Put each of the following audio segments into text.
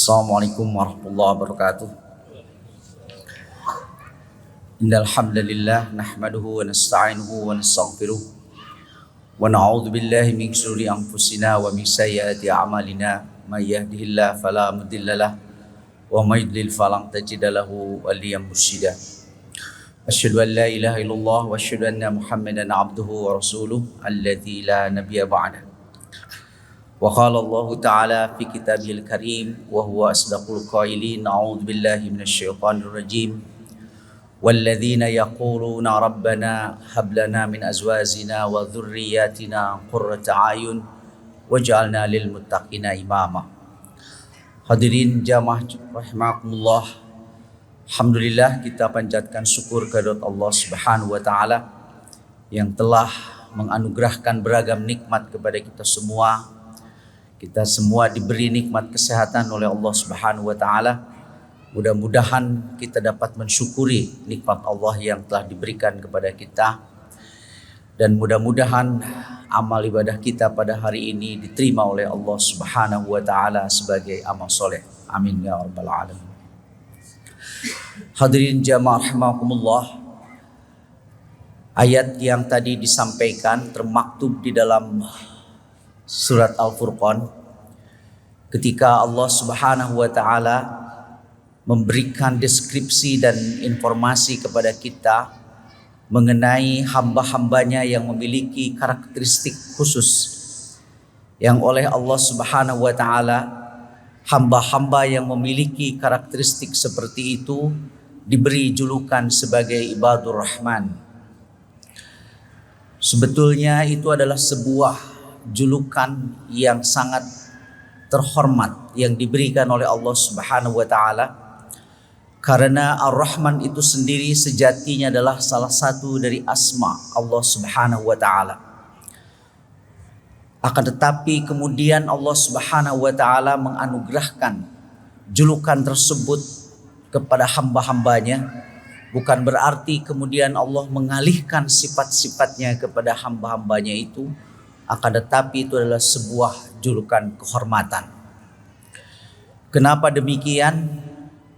Assalamualaikum warahmatullahi wabarakatuh. Innal hamdalillah nahmaduhu wa nasta'inuhu wa nastaghfiruh wa na'udzu billahi min shururi anfusina wa min sayyiati a'malina may yahdihillahu fala mudhillalah wa may yudlil fala tajida lahu waliyyan mursyida. Asyhadu an la ilaha illallah wa asyhadu anna Muhammadan 'abduhu wa rasuluh alladzi la nabiyya ba'da. Wa qala Allah Ta'ala fi kitabihil karim wa huwa asdaqul qailin a'udzu billahi minasyaitonir rajim walladzina yaquluna rabbana hab lana min azwajina wa dhurriyyatina qurrata a'yun waj'alna lil muttaqina imama. Hadirin jamaah rahimakumullah, alhamdulillah kita panjatkan syukur kehadirat Allah Subhanahu wa taala yang telah menganugerahkan beragam nikmat kepada kita semua. Kita semua diberi nikmat kesehatan oleh Allah Subhanahu wa taala. Mudah-mudahan kita dapat mensyukuri nikmat Allah yang telah diberikan kepada kita. Dan mudah-mudahan amal ibadah kita pada hari ini diterima oleh Allah Subhanahu wa taala sebagai amal soleh. Amin ya rabbal alamin. Hadirin jamaah rahimakumullah. Ayat yang tadi disampaikan termaktub di dalam Surat Al-Furqan ketika Allah Subhanahu wa taala memberikan deskripsi dan informasi kepada kita mengenai hamba-hambanya yang memiliki karakteristik khusus, yang oleh Allah Subhanahu wa taala hamba-hamba yang memiliki karakteristik seperti itu diberi julukan sebagai ibadur rahman. Sebetulnya itu adalah sebuah julukan yang sangat terhormat yang diberikan oleh Allah Subhanahu wa taala, karena Ar-Rahman itu sendiri sejatinya adalah salah satu dari asma Allah Subhanahu wa taala. Akan tetapi kemudian Allah Subhanahu wa taala menganugerahkan julukan tersebut kepada hamba-hambanya, bukan berarti kemudian Allah mengalihkan sifat-sifatnya kepada hamba-hambanya itu. Akan tetapi itu adalah sebuah julukan kehormatan. Kenapa demikian?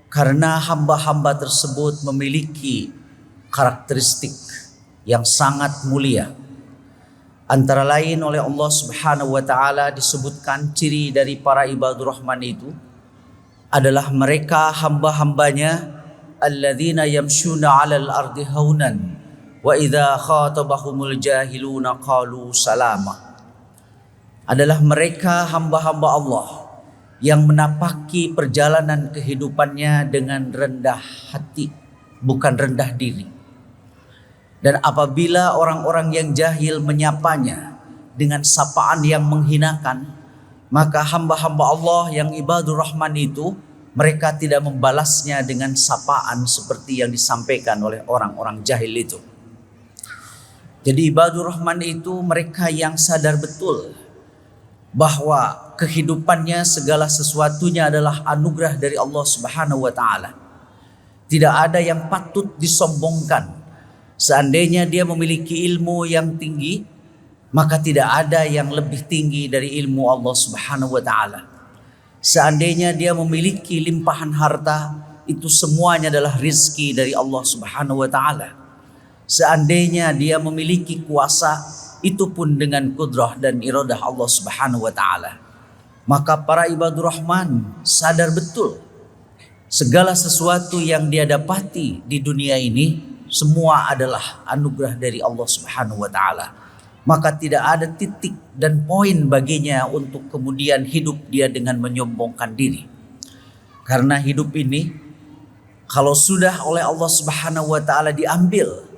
Karena hamba-hamba tersebut memiliki karakteristik yang sangat mulia. Antara lain oleh Allah Subhanahu wa taala disebutkan ciri dari para ibadur rahman itu adalah mereka hamba-hambanya alladzina yamshuna 'alal ardi haunan wa idza khatabahumul jahiluna qalu salama. Adalah mereka hamba-hamba Allah yang menapaki perjalanan kehidupannya dengan rendah hati, bukan rendah diri. Dan apabila orang-orang yang jahil menyapanya dengan sapaan yang menghinakan, maka hamba-hamba Allah yang ibadur rahman itu mereka tidak membalasnya dengan sapaan seperti yang disampaikan oleh orang-orang jahil itu. Jadi ibadur rahman itu mereka yang sadar betul bahwa kehidupannya segala sesuatunya adalah anugerah dari Allah Subhanahu wa taala. Tidak ada yang patut disombongkan. Seandainya dia memiliki ilmu yang tinggi, maka tidak ada yang lebih tinggi dari ilmu Allah Subhanahu wa taala. Seandainya dia memiliki limpahan harta, itu semuanya adalah rizki dari Allah Subhanahu wa taala. Seandainya dia memiliki kuasa, itu pun dengan kudrah dan iradah Allah Subhanahu wa taala. Maka para ibadur rahman sadar betul segala sesuatu yang dia dapati di dunia ini semua adalah anugerah dari Allah Subhanahu wa taala. Maka tidak ada titik dan poin baginya untuk kemudian hidup dia dengan menyombongkan diri. Karena hidup ini kalau sudah oleh Allah Subhanahu wa taala diambil,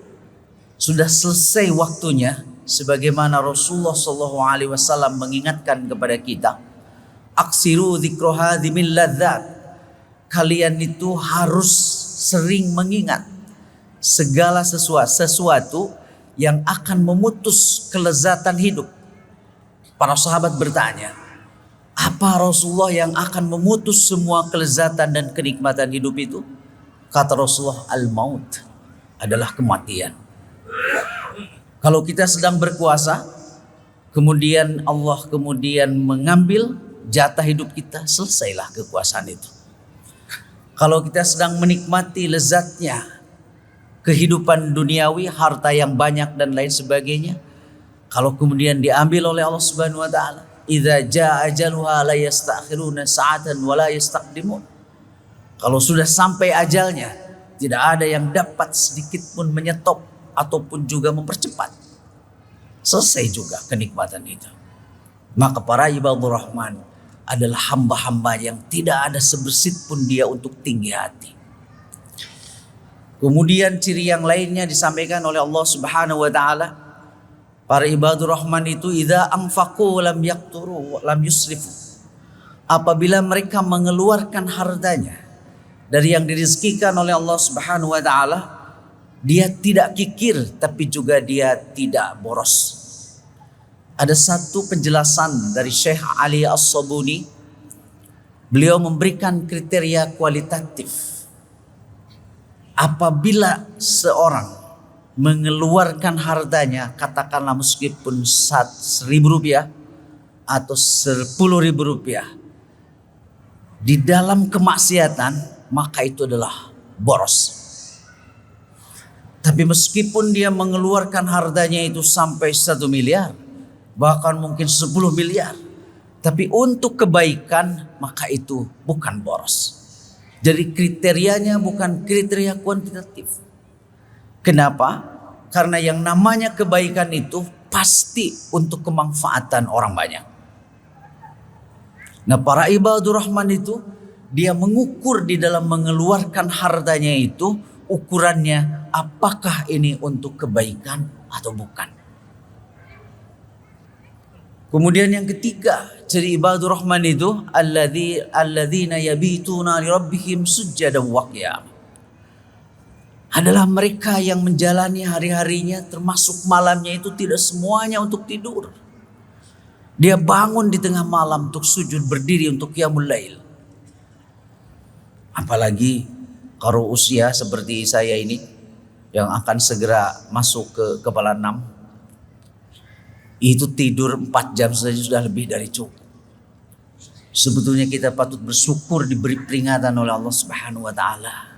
sudah selesai waktunya, sebagaimana Rasulullah SAW mengingatkan kepada kita, aksiru dzikra hadzimil ladzat. Kalian itu harus sering mengingat segala sesuatu yang akan memutus kelezatan hidup. Para sahabat bertanya, apa Rasulullah yang akan memutus semua kelezatan dan kenikmatan hidup itu? Kata Rasulullah, al-maut adalah kematian. Kalau kita sedang berkuasa, kemudian Allah mengambil jatah hidup kita, selesailah kekuasaan itu. Kalau kita sedang menikmati lezatnya kehidupan duniawi, harta yang banyak dan lain sebagainya, kalau kemudian diambil oleh Allah Subhanahu wa taala, idza jaa ajaluha la yastakhiruna sa'atan wa la yastaqdimun. Kalau sudah sampai ajalnya, tidak ada yang dapat sedikit pun menyetop ataupun juga mempercepat. Selesai juga kenikmatan itu. Maka para ibadur rahman adalah hamba-hamba yang tidak ada sebersit pun dia untuk tinggi hati. Kemudian ciri yang lainnya disampaikan oleh Allah Subhanahu wa taala, para ibadur rahman itu idza anfaqu lam yaqturu lam yusrifu. Apabila mereka mengeluarkan hartanya dari yang dirizkikan oleh Allah Subhanahu wa taala, dia tidak kikir tapi juga dia tidak boros. Ada satu penjelasan dari Syekh Ali As-Sabuni. Beliau memberikan kriteria kualitatif. Apabila seorang mengeluarkan hartanya, katakanlah meskipun 1.000 rupiah atau 10.000 rupiah di dalam kemaksiatan, maka itu adalah boros. Tapi meskipun dia mengeluarkan hartanya itu sampai 1 miliar, bahkan mungkin 10 miliar, tapi untuk kebaikan, maka itu bukan boros. Jadi kriterianya bukan kriteria kuantitatif. Kenapa? Karena yang namanya kebaikan itu pasti untuk kemanfaatan orang banyak. Nah, para ibadur rahman itu dia mengukur di dalam mengeluarkan hartanya itu, ukurannya apakah ini untuk kebaikan atau bukan. Kemudian yang ketiga, ciri ibadur rahman itu alladzina yabituna li rabbihim sujjadan wa qiyam. Adalah mereka yang menjalani hari-harinya termasuk malamnya itu tidak semuanya untuk tidur. Dia bangun di tengah malam untuk sujud berdiri untuk qiyamul lail. Apalagi kalau usia seperti saya ini yang akan segera masuk ke kepala 6. Itu tidur 4 jam saja sudah lebih dari cukup. Sebetulnya kita patut bersyukur diberi peringatan oleh Allah Subhanahu wa taala.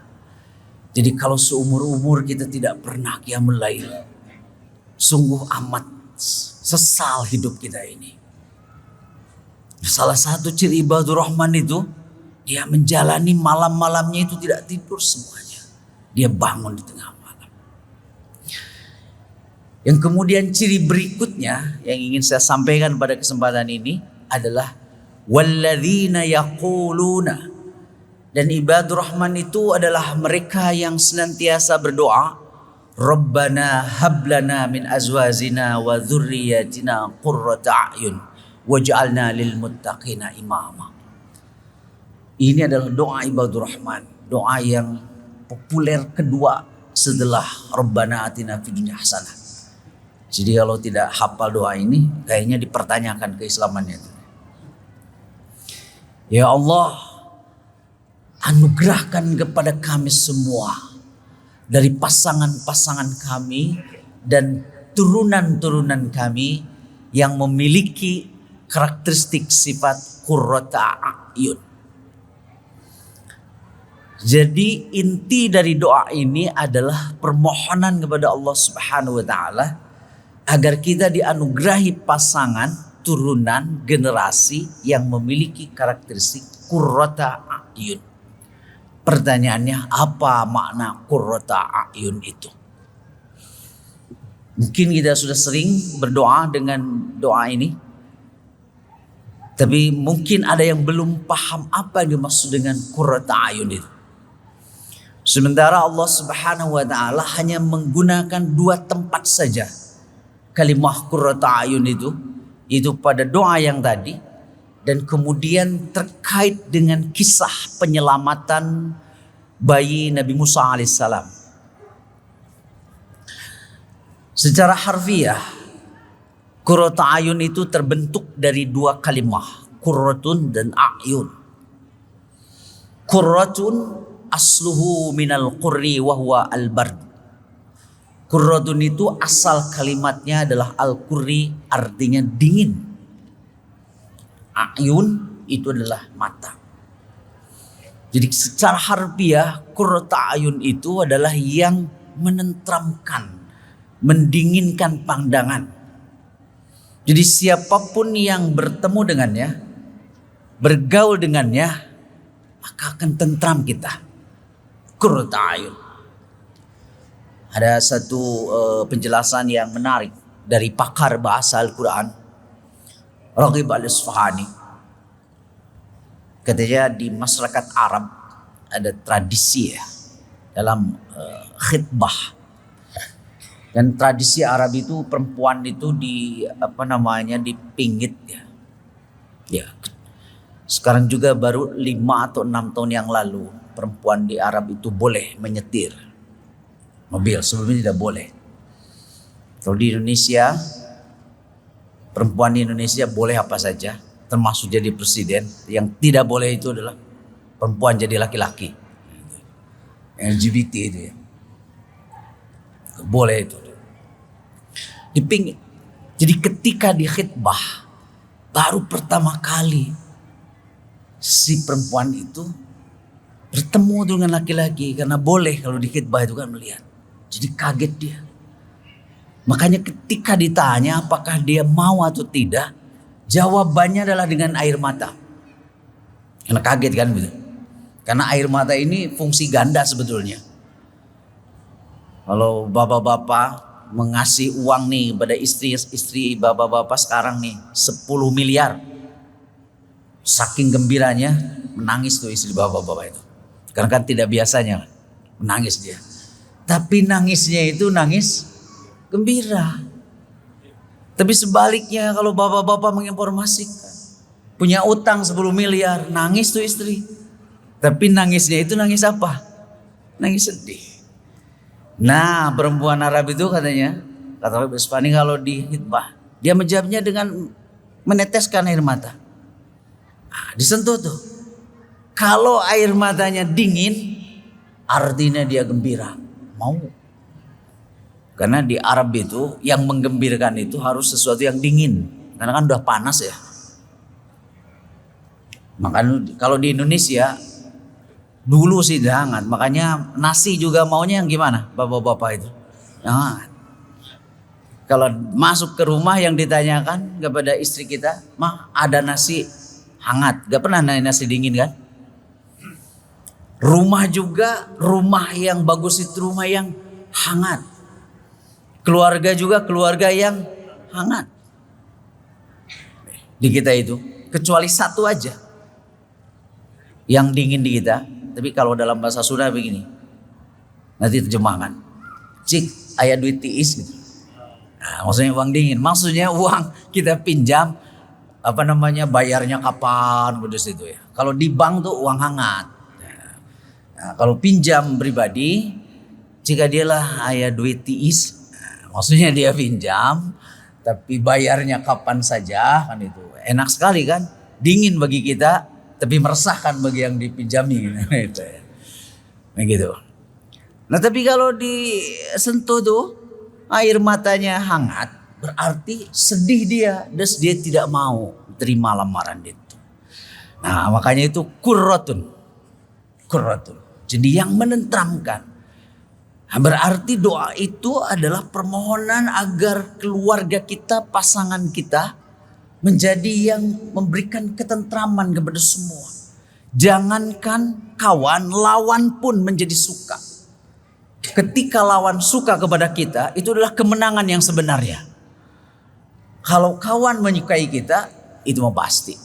Jadi kalau seumur-umur kita tidak pernah qiyamul lail, sungguh amat sesal hidup kita ini. Salah satu ciri ibadur rahman itu, dia menjalani malam-malamnya itu tidak tidur semuanya. Dia bangun di tengah malam. Yang kemudian ciri berikutnya yang ingin saya sampaikan pada kesempatan ini adalah walladzina yaquluna. Dan ibadur rahman itu adalah mereka yang senantiasa berdoa, Rabbana hablana min azwajina wa dzurriyyatina qurrata a'yun waj'alna lil muttaqina imama. Ini adalah doa ibadur rahman, doa yang populer kedua setelah Rabbana atina fid dunya hasanah. Jadi kalau tidak hafal doa ini, kayaknya dipertanyakan keislamannya. Ya Allah, anugerahkan kepada kami semua dari pasangan-pasangan kami dan turunan-turunan kami yang memiliki karakteristik sifat qurrata a'yun. Jadi inti dari doa ini adalah permohonan kepada Allah Subhanahu wa taala agar kita dianugerahi pasangan, turunan, generasi yang memiliki karakteristik qurrata a'yun. Pertanyaannya, apa makna qurrata a'yun itu? Mungkin kita sudah sering berdoa dengan doa ini, tapi mungkin ada yang belum paham apa yang dimaksud dengan qurrata a'yun itu. Sementara Allah Subhanahu wa taala hanya menggunakan 2 tempat saja kalimah qurrata a'yun itu pada doa yang tadi, dan kemudian terkait dengan kisah penyelamatan bayi Nabi Musa alaihissalam. Secara harfiah, qurrata a'yun itu terbentuk dari 2 kalimah, qurratun dan a'yun. Qurratun asluhu minal qurri wa huwa al-bard. Qurratun itu asal kalimatnya adalah al-qurri, artinya dingin. A'yun itu adalah mata. Jadi secara harfiah qurratu ayun itu adalah yang menenteramkan, mendinginkan pandangan. Jadi siapapun yang bertemu dengannya, bergaul dengannya, maka akan tentram kita. Qurratu ayun. Ada satu penjelasan yang menarik dari pakar bahasa Al-Quran, Raghib Al-Isfahani. Katanya di masyarakat Arab ada tradisi ya dalam khitbah. Dan tradisi Arab itu perempuan itu dipinggit ya. Ya. Sekarang juga baru 5 atau 6 tahun yang lalu perempuan di Arab itu boleh menyetir mobil, sebelumnya tidak boleh. Kalau di Indonesia, perempuan di Indonesia boleh apa saja, termasuk jadi presiden. Yang tidak boleh itu adalah perempuan jadi laki-laki. LGBT itu ya. Boleh itu. Dipinggit. Jadi ketika di khitbah, baru pertama kali si perempuan itu bertemu dengan laki-laki. Karena boleh kalau di khitbah itu kan melihat. Jadi kaget dia. Makanya ketika ditanya apakah dia mau atau tidak, jawabannya adalah dengan air mata. Karena kaget kan gitu. Karena air mata ini fungsi ganda sebetulnya. Kalau bapak-bapak mengasih uang nih pada istri bapak-bapak sekarang nih 10 miliar. Saking gembiranya menangis tuh istri bapak-bapak itu. Karena kan tidak biasanya menangis dia. Tapi nangisnya itu nangis gembira. Tapi sebaliknya kalau bapak-bapak menginformasikan punya utang 10 miliar, nangis tuh istri. Tapi nangisnya itu nangis apa? Nangis sedih. Nah, perempuan Arab itu katanya, kata Raghib Al-Isfahani kalau di khitbah, dia menjawabnya dengan meneteskan air mata. Nah, disentuh tuh. Kalau air matanya dingin, artinya dia gembira, mau. Karena di Arab itu yang menggembirakan itu harus sesuatu yang dingin. Karena kan udah panas ya. Makanya kalau di Indonesia dulu sih hangat. Makanya nasi juga maunya yang gimana bapak-bapak itu? Hangat. Kalau masuk ke rumah yang ditanyakan kepada istri kita, "Mah, ada nasi hangat." Gak pernah nasi dingin kan? Rumah juga, rumah yang bagus itu rumah yang hangat. Keluarga juga keluarga yang hangat. Di kita itu kecuali satu aja yang dingin di kita. Tapi kalau dalam bahasa Sunda begini, nanti terjemahkan, cik ayat duit tiis gitu. Nah, maksudnya uang dingin, maksudnya uang kita pinjam bayarnya kapan begitu itu ya. Kalau di bank tuh uang hangat. Nah, kalau pinjam pribadi, jika dialah ayat duit tiis. Maksudnya dia pinjam, tapi bayarnya kapan saja kan itu. Enak sekali kan, dingin bagi kita, tapi meresahkan bagi yang dipinjami. Nah gitu. Nah tapi kalau disentuh tuh, air matanya hangat, berarti sedih dia. Dan dia tidak mau terima lamaran itu. Nah makanya itu qurratun. Jadi yang menenteramkan. Berarti doa itu adalah permohonan agar keluarga kita, pasangan kita menjadi yang memberikan ketentraman kepada semua. Jangankan kawan, lawan pun menjadi suka. Ketika lawan suka kepada kita, itu adalah kemenangan yang sebenarnya. Kalau kawan menyukai kita, itu mau pasti.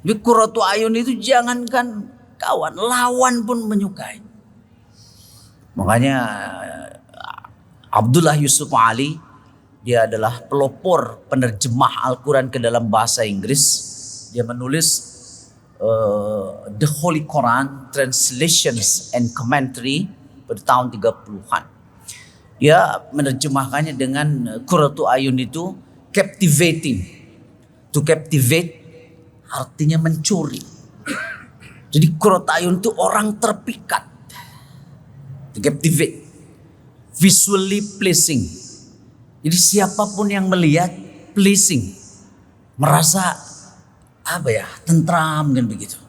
Jadi qurratu ayun itu jangankan kawan, lawan pun menyukai. Makanya Abdullah Yusuf Ali, dia adalah pelopor penerjemah Al-Quran ke dalam bahasa Inggris. Dia menulis The Holy Quran Translations and Commentary pada tahun 30-an. Dia menerjemahkannya dengan qurratu ayun itu captivating. To captivate artinya mencuri. Jadi qurratu ayun itu orang terpikat. To captivate, visually pleasing. Jadi siapapun yang melihat pleasing, merasa tentram kan begitu.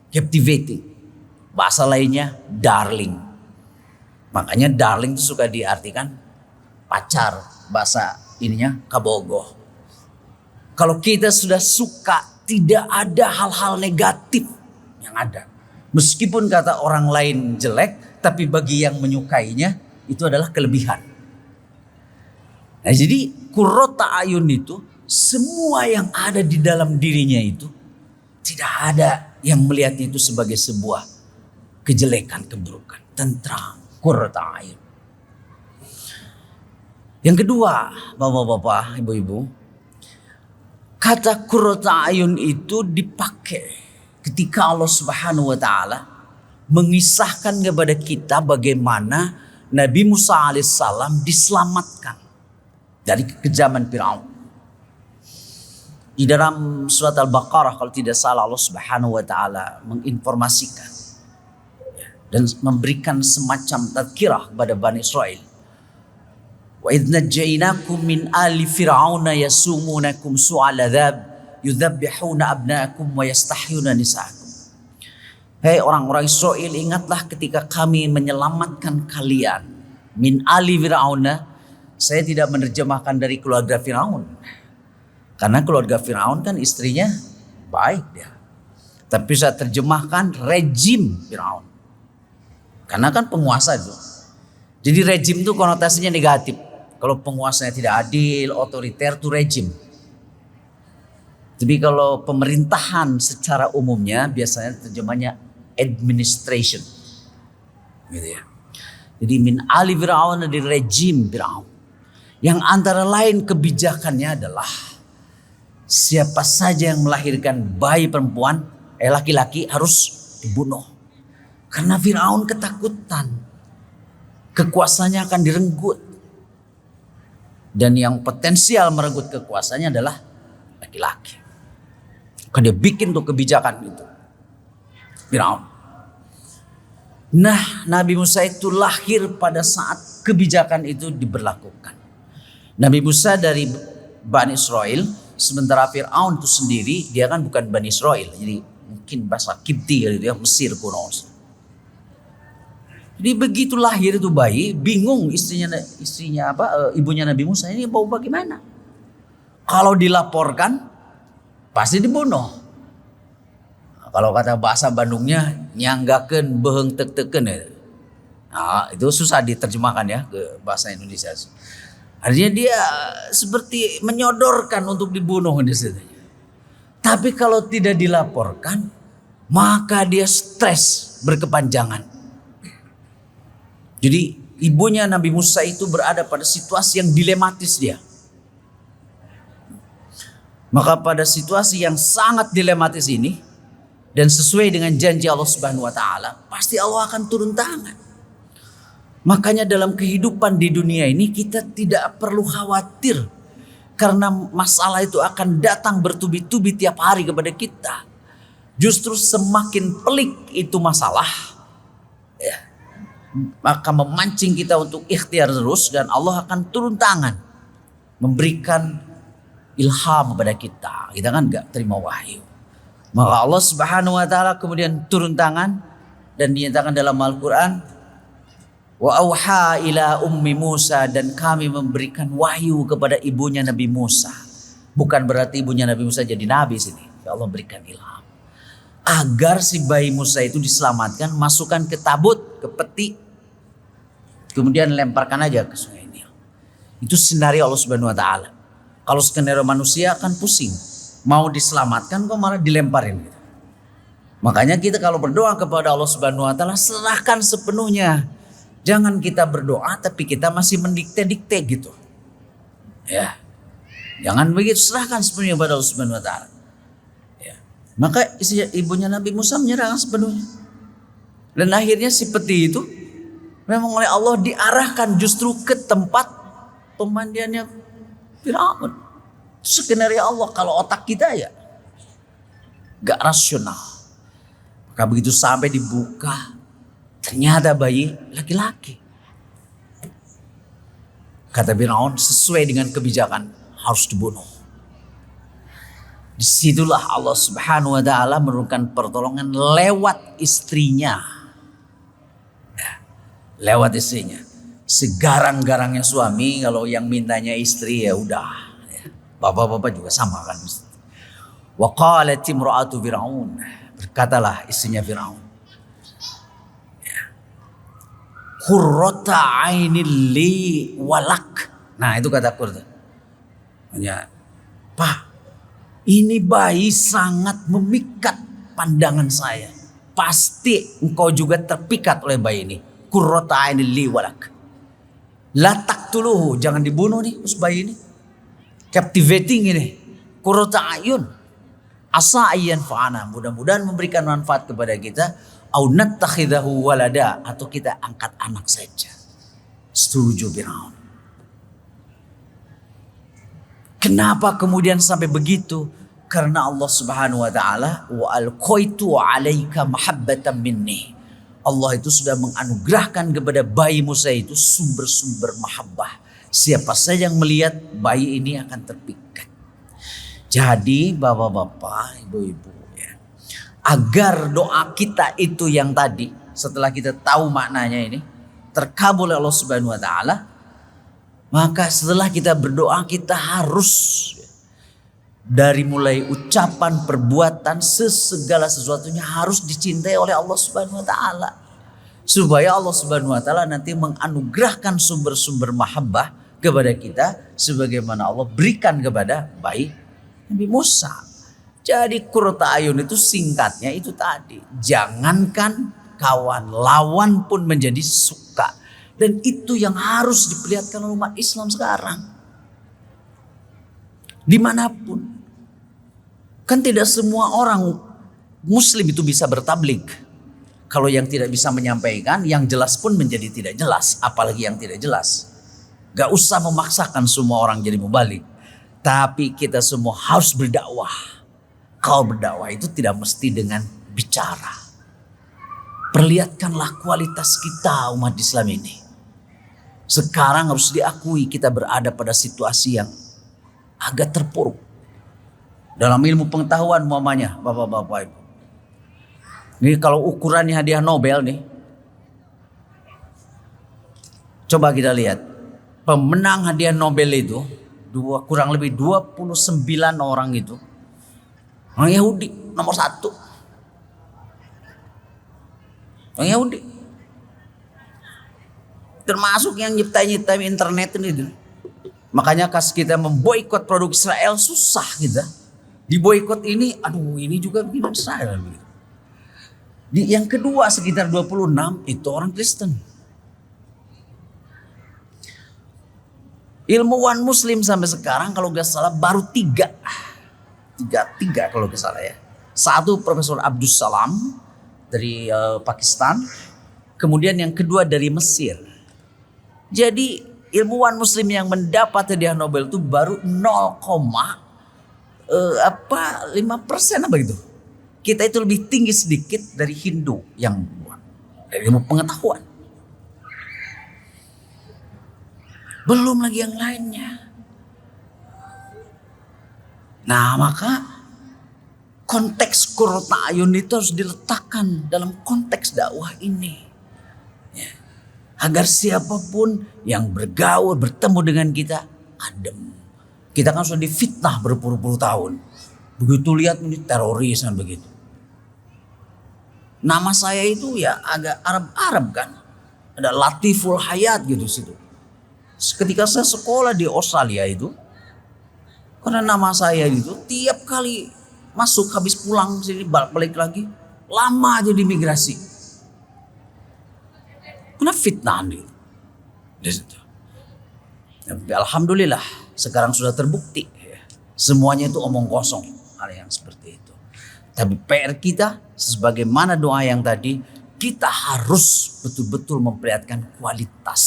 Captivating. Bahasa lainnya darling. Makanya darling itu suka diartikan pacar. Bahasa ininya kabogoh. Kalau kita sudah suka, tidak ada hal-hal negatif yang ada. Meskipun kata orang lain jelek, tapi bagi yang menyukainya itu adalah kelebihan. Nah, jadi qurrata ayun itu semua yang ada di dalam dirinya itu tidak ada yang melihatnya itu sebagai sebuah kejelekan, keburukan, tentram, qurrata ayun. Yang kedua, bapak-bapak, ibu-ibu, kata qurrata ayun itu dipakai ketika Allah Subhanahu wa taala mengisahkan kepada kita bagaimana Nabi Musa alaihissalam diselamatkan dari kekejaman Firaun. Di dalam surat Al-Baqarah kalau tidak salah Allah Subhanahu wa taala menginformasikan dan memberikan semacam tadzkirah kepada Bani Israel. Wa idh najjaynakum min ali fir'auna yasumunakum su'al adzab yudzabbihuna abna'akum wa yastahyuna nisa'akum. Hei orang-orang Israel, ingatlah ketika kami menyelamatkan kalian min ali fir'auna. Saya tidak menerjemahkan dari keluarga Firaun. Karena keluarga Firaun kan istrinya baik dia. Tapi saya terjemahkan rejim Firaun. Karena kan penguasa itu. Jadi rejim itu konotasinya negatif. Kalau penguasanya tidak adil, otoriter itu rejim. Tapi kalau pemerintahan secara umumnya biasanya terjemahnya administration. Gitu ya. Jadi min ali Fir'aun dari rejim Fir'aun. Yang antara lain kebijakannya adalah siapa saja yang melahirkan bayi perempuan, laki-laki harus dibunuh. Karena Fir'aun ketakutan. Kekuasaannya akan direnggut. Dan yang potensial merenggut kekuasaannya adalah laki-laki. Karena dia bikin tuh kebijakan itu. Fir'aun. Nah, Nabi Musa itu lahir pada saat kebijakan itu diberlakukan. Nabi Musa dari Bani Israel, sementara Fir'aun itu sendiri dia kan bukan Bani Israel, jadi mungkin bahasa Kipti gitu ya, Mesir kuno. Jadi begitu lahir itu bayi, bingung istrinya ibunya Nabi Musa ini mau bagaimana? Kalau dilaporkan pasti dibunuh. Nah, kalau kata bahasa Bandungnya nyanggakeun beheung tek-teken ya. Nah, itu susah diterjemahkan ya ke bahasa Indonesia. Artinya dia seperti menyodorkan untuk dibunuh di situ. Tapi kalau tidak dilaporkan, maka dia stres berkepanjangan. Jadi ibunya Nabi Musa itu berada pada situasi yang dilematis dia. Maka pada situasi yang sangat dilematis ini dan sesuai dengan janji Allah Subhanahu wa taala, pasti Allah akan turun tangan. Makanya dalam kehidupan di dunia ini kita tidak perlu khawatir karena masalah itu akan datang bertubi-tubi tiap hari kepada kita. Justru semakin pelik itu masalah, ya, maka memancing kita untuk ikhtiar terus dan Allah akan turun tangan memberikan ilham kepada kita. Kita kan gak terima wahyu. Maka Allah Subhanahu wa taala kemudian turun tangan dan dinyatakan dalam Al-Qur'an, wa auha ila ummi Musa, dan kami memberikan wahyu kepada ibunya Nabi Musa. Bukan berarti ibunya Nabi Musa jadi nabi sini. Allah berikan ilham agar si bayi Musa itu diselamatkan, masukkan ke tabut, ke peti, kemudian lemparkan aja ke sungai Nil. Itu skenario Allah Subhanahu wa taala. Kalau skenario manusia akan pusing. Mau diselamatkan kok malah dilemparin gitu. Makanya kita kalau berdoa kepada Allah Subhanahu wa taala, serahkan sepenuhnya. Jangan kita berdoa tapi kita masih mendikte-dikte gitu. Ya. Jangan begitu, serahkan sepenuhnya kepada Allah Subhanahu wa taala. Ya. Maka ibunya Nabi Musa menyerahkan sepenuhnya. Dan akhirnya si peti itu memang oleh Allah diarahkan justru ke tempat pemandiannya Firaun. Skenario Allah, kalau otak kita ya gak rasional. Maka begitu sampai dibuka, ternyata bayi laki-laki. Kata Firaun, sesuai dengan kebijakan harus dibunuh. Disitulah Allah Subhanahu wa taala menurunkan pertolongan lewat istrinya. Lewat istrinya. Segarang-garangnya suami kalau yang mintanya istri ya udah. Bapak-bapak juga sama kan. Wa qalat imra'atu Fir'aun. Berkatalah istrinya Fir'aun. Qurrata 'ainil li walak. Nah, itu kata Qurrata. Ya, Pak, ini bayi sangat memikat pandangan saya. Pasti engkau juga terpikat oleh bayi ini. Qurrata 'ainil li walak. La taqtuluhu, jangan dibunuh nih bayi ini. Captivating ini. Qurrata ayun. Asa ayyan fa'ana, mudah-mudahan memberikan manfaat kepada kita. Au nattakhidahu walada, atau kita angkat anak saja. Setuju Firaun. Kenapa kemudian sampai begitu? Karena Allah Subhanahu wa taala wa alqaitu 'alaika mahabbatan minni. Allah itu sudah menganugerahkan kepada bayi Musa itu sumber-sumber mahabbah. Siapa saja yang melihat bayi ini akan terpikat. Jadi bapak-bapak, ibu-ibu ya, agar doa kita itu yang tadi setelah kita tahu maknanya ini terkabul oleh Allah Subhanahu wa taala, maka setelah kita berdoa kita harus dari mulai ucapan, perbuatan, segala sesuatunya harus dicintai oleh Allah Subhanahu wa taala. Supaya Allah Subhanahu wa taala nanti menganugerahkan sumber-sumber mahabbah kepada kita sebagaimana Allah berikan kepada bayi Nabi Musa. Jadi qurrata ayun itu singkatnya itu tadi. Jangankan kawan, lawan pun menjadi suka. Dan itu yang harus diperlihatkan oleh umat Islam sekarang. Dimanapun. Kan tidak semua orang Muslim itu bisa bertablik. Kalau yang tidak bisa menyampaikan, yang jelas pun menjadi tidak jelas. Apalagi yang tidak jelas. Gak usah memaksakan semua orang jadi mubalik. Tapi kita semua harus berdakwah. Kalau berdakwah itu tidak mesti dengan bicara. Perlihatkanlah kualitas kita umat Islam ini. Sekarang harus diakui kita berada pada situasi yang agak terpuruk. Dalam ilmu pengetahuan umpamanya, bapak-bapak ibu. Ini kalau ukurannya hadiah Nobel nih. Coba kita lihat. Pemenang hadiah Nobel itu kurang lebih 29 orang itu orang Yahudi nomor 1. Orang Yahudi. Termasuk yang nyiptain internet ini. Makanya kas kita memboikot produk Israel susah kita. Diboikot ini, aduh ini juga bikin Israel. Yang kedua sekitar 26 itu orang Kristen. Ilmuwan Muslim sampai sekarang kalau gak salah baru 3 kalau gak salah ya. Satu Profesor Abdus Salam dari Pakistan, kemudian yang kedua dari Mesir. Jadi ilmuwan Muslim yang mendapat hadiah Nobel itu baru 0,5% apa gitu. Kita itu lebih tinggi sedikit dari Hindu yang dari ilmu pengetahuan. Belum lagi yang lainnya. Nah maka konteks qurrata ayun itu harus diletakkan dalam konteks dakwah ini. Ya. Agar siapapun yang bergaul, bertemu dengan kita adem. Kita kan sudah difitnah berpuluh-puluh tahun. Begitu lihat ini teroris dan begitu. Nama saya itu ya agak Arab-Arab kan. Ada Latiful Hayat gitu situ. Ketika saya sekolah di Australia itu, karena nama saya itu tiap kali masuk habis pulang sini balik lagi lama aja di imigrasi. Kena fitnah di situ. Alhamdulillah sekarang sudah terbukti semuanya itu omong kosong hal yang seperti itu. Tapi PR kita sebagaimana doa yang tadi kita harus betul-betul memperlihatkan kualitas.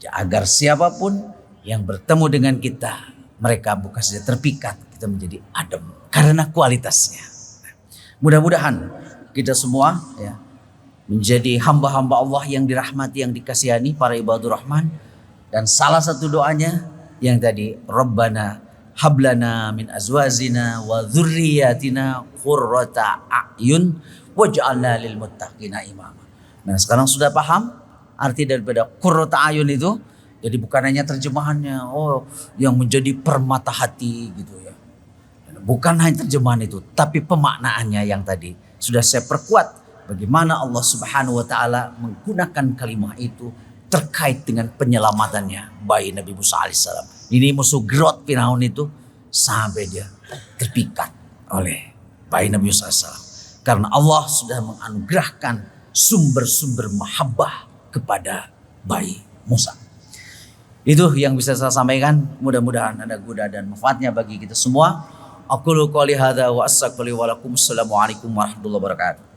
Agar siapapun yang bertemu dengan kita, mereka bukan saja terpikat, kita menjadi adem karena kualitasnya. Mudah-mudahan kita semua ya menjadi hamba-hamba Allah yang dirahmati, yang dikasihani para ibadur rahman. Dan salah satu doanya yang tadi, Rabbana hablana min azwajina wa dzurriyyatina qurrata a'yun waj'alna lil muttaqina imama. Nah, sekarang sudah paham arti daripada qurrata a'yun itu? Jadi bukan hanya terjemahannya, yang menjadi permata hati gitu ya. Bukan hanya terjemahan itu, tapi pemaknaannya yang tadi sudah saya perkuat bagaimana Allah Subhanahu wa taala menggunakan kalimat itu terkait dengan penyelamatannya bayi Nabi Musa alaihissalam. Ini musuh gerot Firaun itu sampai dia terpikat oleh bayi Nabi Musa alaihissalam. Karena Allah sudah menganugerahkan sumber-sumber mahabbah kepada bayi Musa. Itu yang bisa saya sampaikan. Mudah-mudahan ada guna dan manfaatnya bagi kita semua. Aqulu qouli hadza wa astaghfiru wa lakum. Assalamualaikum warahmatullahi wabarakatuh.